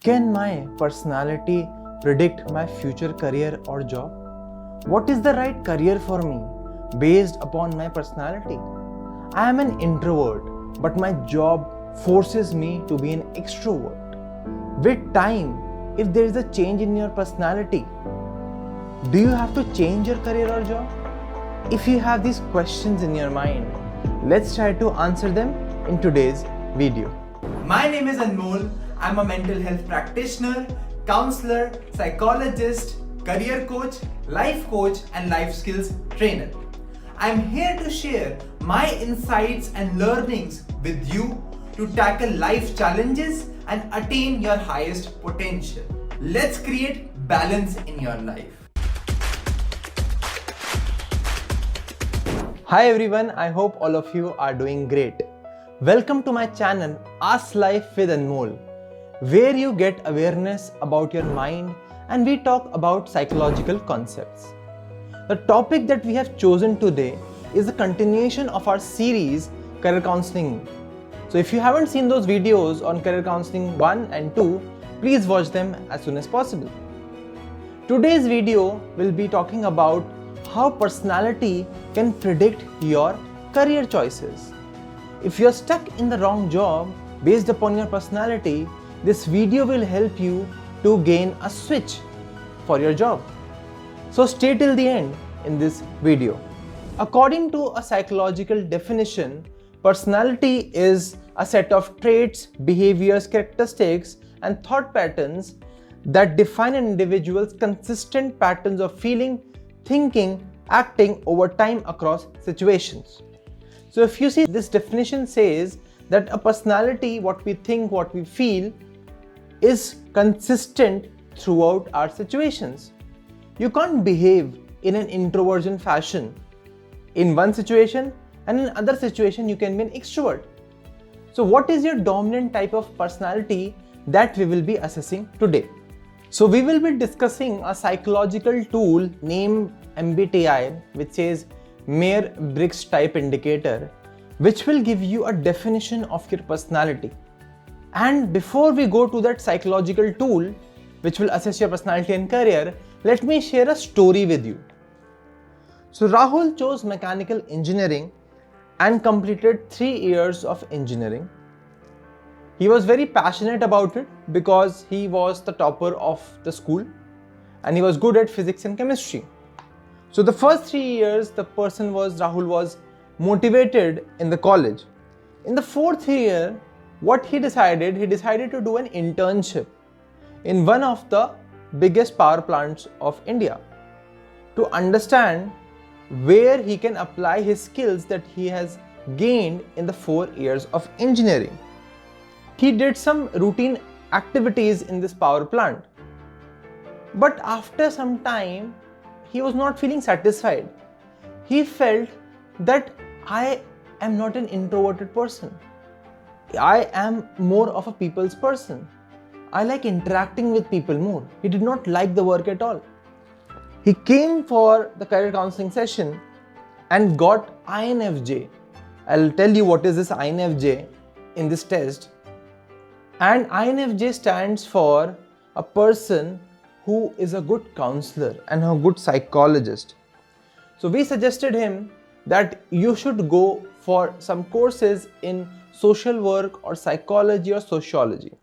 Can my personality predict my future career or job? What is the right career for me based upon my personality? I am an introvert, but my job forces me to be an extrovert. With time, if there is a change in your personality, do you have to change your career or job? If you have these questions in your mind, let's try to answer them in today's video. My name is Anmol. I'm a mental health practitioner, counselor, psychologist, career coach, and life skills trainer. I'm here to share my insights and learnings with you to tackle life challenges and attain your highest potential. Let's create balance in your life. Hi everyone, I hope all of you are doing great. Welcome to my channel Ask Life with Anmol, where you get awareness about your mind and we talk about psychological concepts. The topic that we have chosen today is a continuation of our series Career Counseling. So if you haven't seen those videos on Career Counseling 1 and 2, please watch them as soon as possible. Today's video will be talking about how personality can predict your career choices. If you're stuck in the wrong job based upon your personality, this video will help you to gain a switch for your job. So stay till the end in this video. According to a psychological definition, personality is a set of traits, behaviors, characteristics, and thought patterns that define an individual's consistent patterns of feeling, thinking, acting over time across situations. So if you see, this definition says that a personality, what we think, what we feel, is consistent throughout our situations. You can't behave in an introversion fashion in one situation, and in other situation you can be an extrovert. So what is your dominant type of personality that we will be assessing today? So we will be discussing a psychological tool named MBTI, which is Myers-Briggs Type Indicator, which will give you a definition of your personality. And before we go to that psychological tool, which will assess your personality and career, let me share a story with you. So Rahul chose mechanical engineering and completed 3 years of engineering. He was very passionate about it because he was the topper of the school and he was good at physics and chemistry. So the first 3 years, Rahul was motivated in the college. In the 4th year, what he decided to do an internship in one of the biggest power plants of India to understand where he can apply his skills that he has gained in the 4 years of engineering. He did some routine activities in this power plant. But after some time, he was not feeling satisfied. He felt that I am not an introverted person. I am more of a people's person. I like interacting with people more. He did not like the work at all. He came for the career counseling session and got INFJ. I'll tell you what is this INFJ in this test. And INFJ stands for a person who is a good counselor and a good psychologist. So we suggested him that you should go for some courses in social work or psychology or sociology.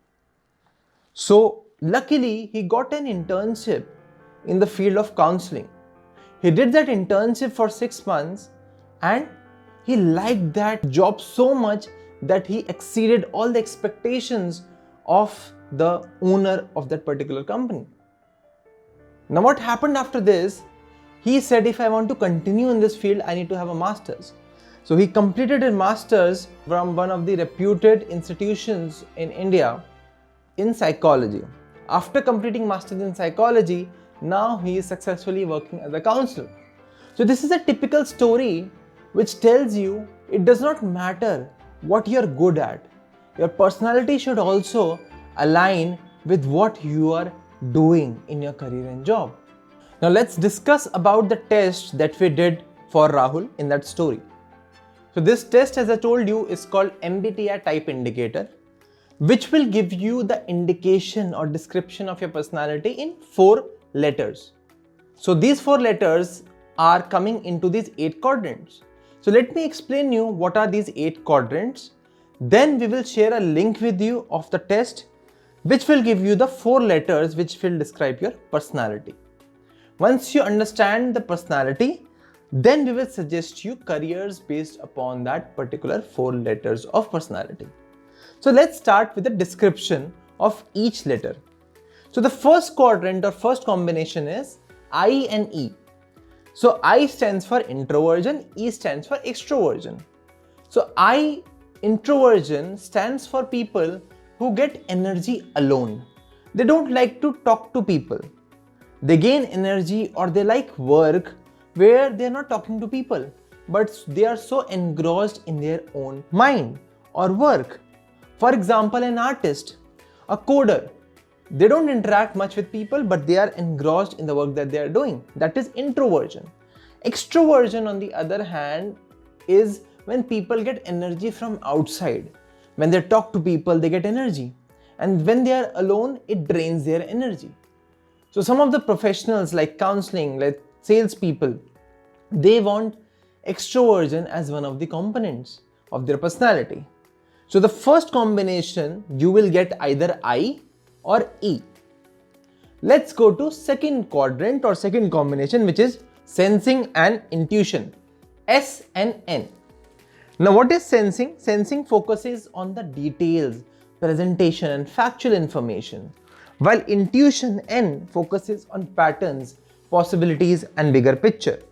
So luckily he got an internship in the field of counseling. He did that internship for 6 months and he liked that job so much that he exceeded all the expectations of the owner of that particular company. Now what happened after this? He said, if I want to continue in this field, I need to have a master's. So he completed a master's from one of the reputed institutions in India in psychology. After completing master's in psychology, now he is successfully working as a counselor. So this is a typical story which tells you it does not matter what you're good at. Your personality should also align with what you are doing in your career and job. Now let's discuss about the test that we did for Rahul in that story. So this test, as I told you, is called MBTI Type Indicator. which will give you the indication or description of your personality in 4 letters. So these 4 letters are coming into these 8 quadrants. So let me explain you what are these 8 quadrants. Then we will share a link with you of the test which will give you the 4 letters which will describe your personality. Once you understand the personality, then we will suggest you careers based upon that particular 4 letters of personality. So let's start with the description of each letter. So the first quadrant or first combination is I and E. So I stands for introversion, E stands for extroversion. So I, introversion, stands for people who get energy alone. They don't like to talk to people. They gain energy or they like work where they are not talking to people, but they are so engrossed in their own mind or work. For example, an artist, a coder, they don't interact much with people, but they are engrossed in the work that they are doing. That is introversion. Extroversion, on the other hand, is when people get energy from outside. When they talk to people, they get energy. And when they are alone, it drains their energy. So some of the professionals like counseling, like salespeople, they want extroversion as one of the components of their personality. So the first combination, you will get either I or E. Let's go to second quadrant or second combination, which is sensing and intuition, S and N. Now what is sensing? Sensing focuses on the details, presentation and factual information, while intuition, N, focuses on patterns, possibilities and bigger picture.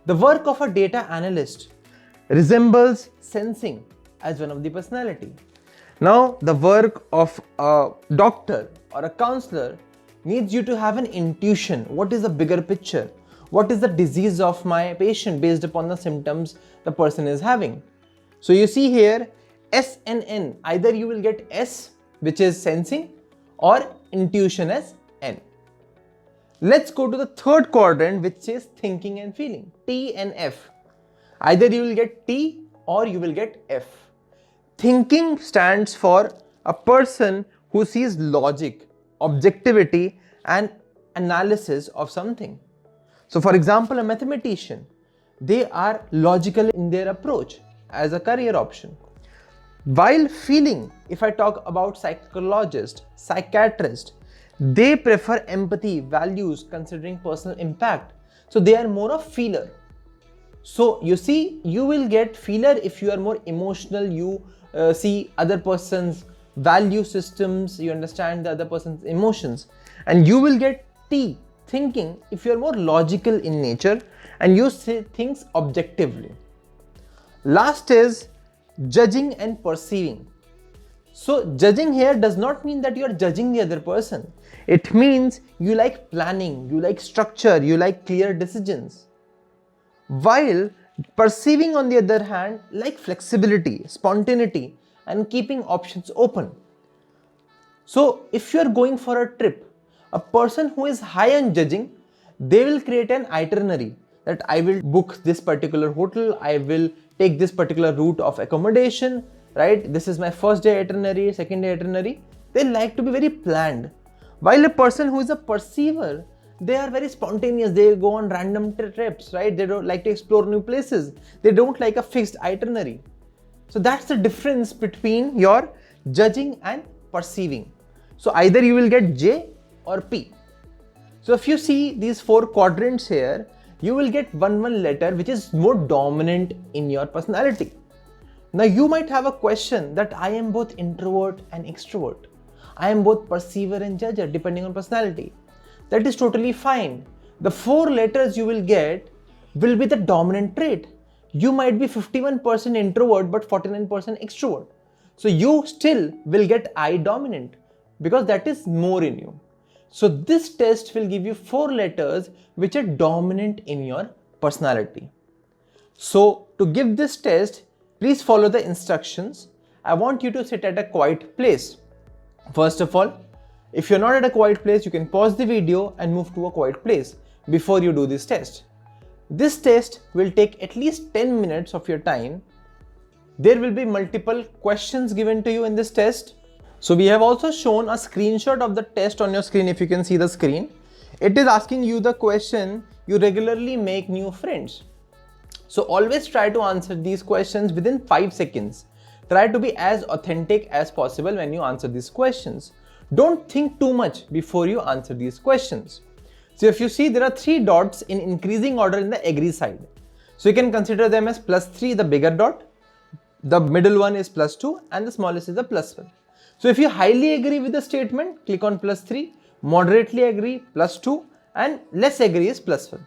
The work of a data analyst resembles sensing as one of the personality. Now the work of a doctor or a counselor needs you to have an intuition. What is the bigger picture? What is the disease of my patient based upon the symptoms the person is having? So you see here S and N, either you will get S, which is sensing, or intuition as N. Let's go to the third quadrant, which says thinking and feeling, T and F. Either you will get T or you will get F. Thinking stands for a person who sees logic, objectivity and analysis of something. So for example, a mathematician, they are logical in their approach as a career option. While feeling, if I talk about psychologist, psychiatrist, they prefer empathy, values, considering personal impact. So they are more of feeler. So you see, you will get feeler if you are more emotional, you see other person's value systems, you understand the other person's emotions. And you will get T, thinking, if you are more logical in nature and you see things objectively. Last is judging and perceiving. So judging here does not mean that you are judging the other person. It means you like planning, you like structure, you like clear decisions. While perceiving, on the other hand, like flexibility, spontaneity and keeping options open. So if you are going for a trip, a person who is high on judging, they will create an itinerary that I will book this particular hotel, I will take this particular route of accommodation, right? This is my first day itinerary, second day itinerary. They like to be very planned. While a person who is a perceiver, they are very spontaneous. They go on random trips, right? They don't like to explore new places. They don't like a fixed itinerary. So that's the difference between your judging and perceiving. So either you will get J or P. So if you see these 4 quadrants here, you will get one letter which is more dominant in your personality. Now you might have a question that I am both introvert and extrovert. I am both perceiver and judger depending on personality. That is totally fine. The 4 letters you will get will be the dominant trait. You might be 51% introvert but 49% extrovert. So you still will get I dominant because that is more in you. So this test will give you 4 letters which are dominant in your personality. So to give this test, please follow the instructions. I want you to sit at a quiet place. First of all, if you're not at a quiet place, you can pause the video and move to a quiet place before you do this test. This test will take at least 10 minutes of your time. There will be multiple questions given to you in this test. So we have also shown a screenshot of the test on your screen. If you can see the screen, it is asking you the question, you regularly make new friends. So always try to answer these questions within 5 seconds. Try to be as authentic as possible when you answer these questions. Don't think too much before you answer these questions. So if you see, there are 3 dots in increasing order in the agree side. So you can consider them as +3, the bigger dot, the middle one is +2, and the smallest is the +1. So if you highly agree with the statement, click on +3, moderately agree +2, and less agree is +1.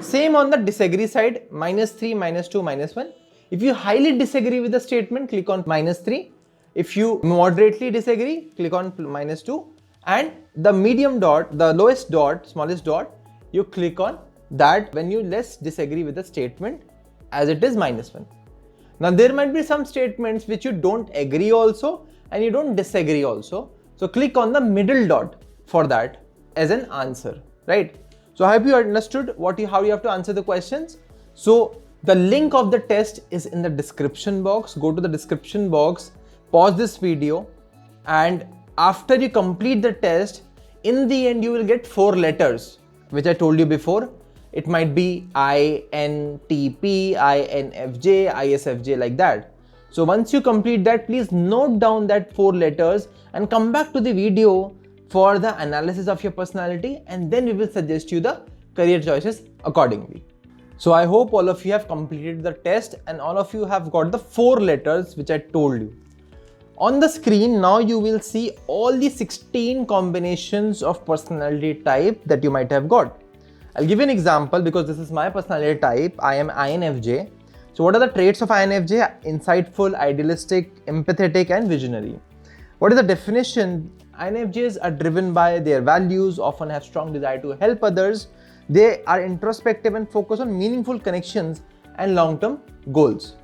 Same on the disagree side, -3, -2, -1. If you highly disagree with the statement, click on -3. If you moderately disagree, click on -2. And the medium dot, the lowest dot, smallest dot, you click on that when you less disagree with the statement, as it is -1. Now there might be some statements which you don't agree also and you don't disagree also. So click on the middle dot for that as an answer, right? So I hope you understood how you have to answer the questions. So the link of the test is in the description box. Go to the description box, pause this video, and after you complete the test, in the end you will get 4 letters, which I told you before. It might be INTP, INFJ, ISFJ, like that. So once you complete that, please note down that 4 letters and come back to the video for the analysis of your personality, and then we will suggest you the career choices accordingly. So I hope all of you have completed the test and all of you have got the 4 letters which I told you. On the screen now you will see all the 16 combinations of personality type that you might have got. I'll give you an example because this is my personality type. I am INFJ. So what are the traits of INFJ? Insightful, idealistic, empathetic, and visionary. What is the definition? INFJs are driven by their values, often have strong desire to help others. They are introspective and focus on meaningful connections and long-term goals.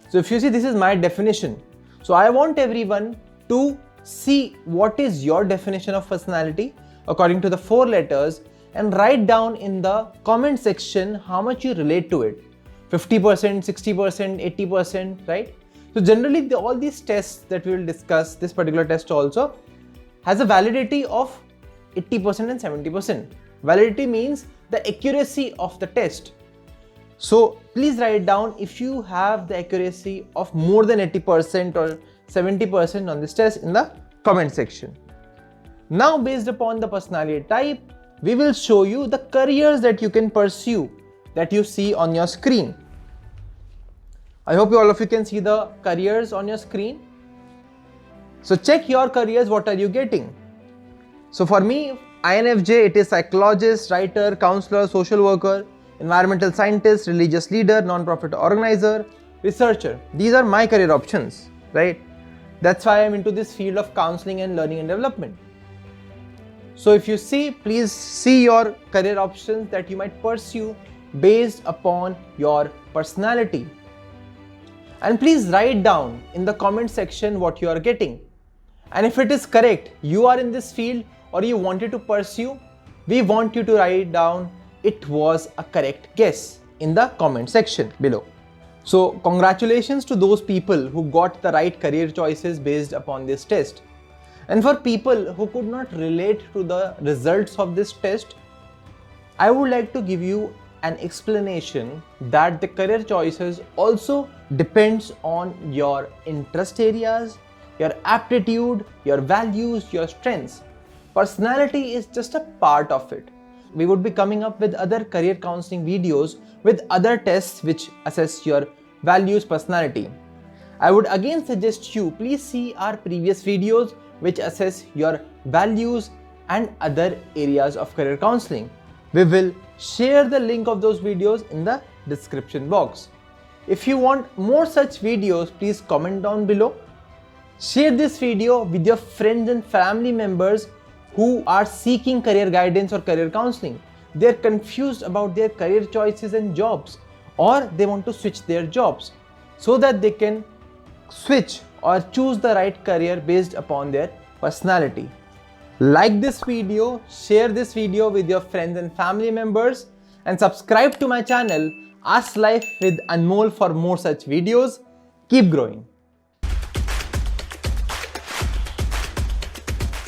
So if you see, this is my definition. So I want everyone to see what is your definition of personality according to the 4 letters and write down in the comment section how much you relate to it. 50%, 60%, 80%, right? So generally all these tests that we will discuss, this particular test also has a validity of 80% and 70%. Validity means the accuracy of the test. So please write down if you have the accuracy of more than 80% or 70% on this test in the comment section. Now based upon the personality type, we will show you the careers that you can pursue that you see on your screen. I hope all of you can see the careers on your screen. So check your careers, what are you getting? So for me, INFJ, it is psychologist, writer, counselor, social worker, environmental scientist, religious leader, non-profit organizer, researcher. These are my career options, right? That's why I'm into this field of counseling and learning and development. So if you see, please see your career options that you might pursue based upon your personality. And please write down in the comment section what you are getting. And if it is correct, you are in this field or you wanted to pursue, we want you to write down it was a correct guess in the comment section below. So congratulations to those people who got the right career choices based upon this test. And for people who could not relate to the results of this test, I would like to give you an explanation that the career choices also depends on your interest areas, your aptitude, your values, your strengths. Personality is just a part of it. We would be coming up with other career counseling videos with other tests which assess your values, personality. I would again suggest you please see our previous videos which assess your values and other areas of career counseling. We will share the link of those videos in the description box. If you want more such videos, please comment down below. Share this video with your friends and family members who are seeking career guidance or career counseling. They are confused about their career choices and jobs, or they want to switch their jobs so that they can switch or choose the right career based upon their personality. Like this video, share this video with your friends and family members, and subscribe to my channel Ask Life with Anmol for more such videos. Keep growing.